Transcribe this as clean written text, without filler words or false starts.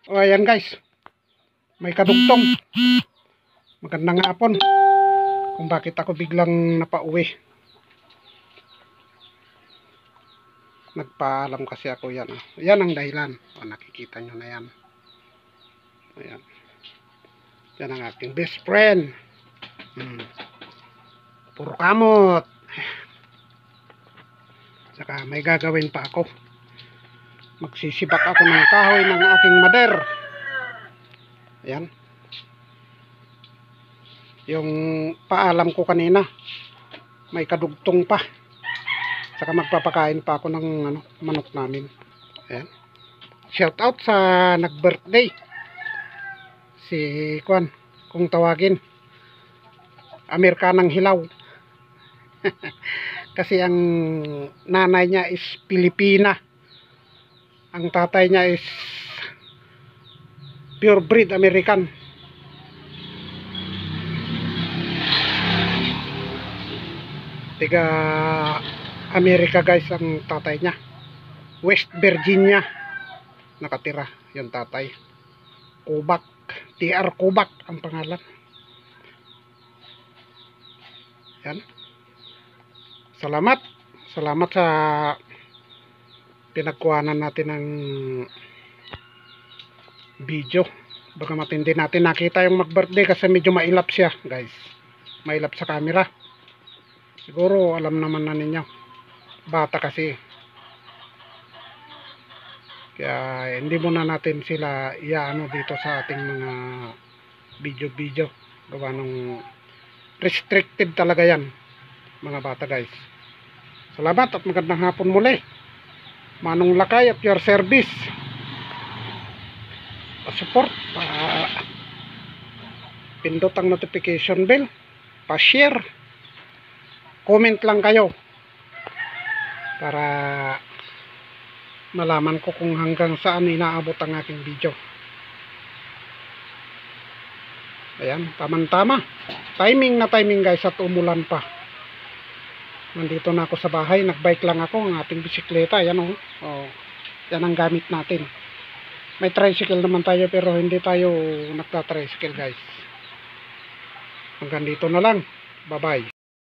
O ayan guys, may kadugtong. Magandang hapon. Kung bakit ako biglang napauwi. Nagpaalam kasi ako yan. Yan ang dahilan. O, nakikita nyo na yan. Ayan. Yan ang aking best friend. Puro kamot. Saka may gagawin pa ako. Magsisibak ako ng kahoy ng aking mader. Ayan. Yung paalam ko kanina, may kadugtong pa. Saka magpapakain pa ako ng manok namin. Ayan. Shout out sa nag-birthday. Si Kwan, kung tawagin. Amerikanang hilaw. Kasi ang nanay niya is Pilipina. Ang tatay niya is pure breed American. Tiga Amerika guys ang tatay niya. West Virginia nakatira yung tatay. Kubak, TR Kubak ang pangalan. Yan. Salamat sa pinagkuhanan natin ng video. Baka matindi natin nakita yung mag-birthday kasi medyo mailap siya guys. Mailap sa camera. Siguro alam naman na ninyo. Bata kasi. Kaya hindi muna natin sila iaano dito sa ating mga video. Gawa nung restricted talaga yan. Mga bata guys. Salamat at magandang hapon muli. Manong Lakay at your service. Pa-support, pindot ang notification bell, pa-share, comment lang kayo para malaman ko kung hanggang saan inaabot ang aking video. Ayan, tamang-tama. Timing na timing guys at umulan pa. Nandito na ako sa bahay, nagbike lang ako, ang ating bisikleta, yan o. Oh, yan ang gamit natin. May tricycle naman tayo pero hindi tayo nagta-tricycle guys. Hanggang dito na lang. Bye-bye.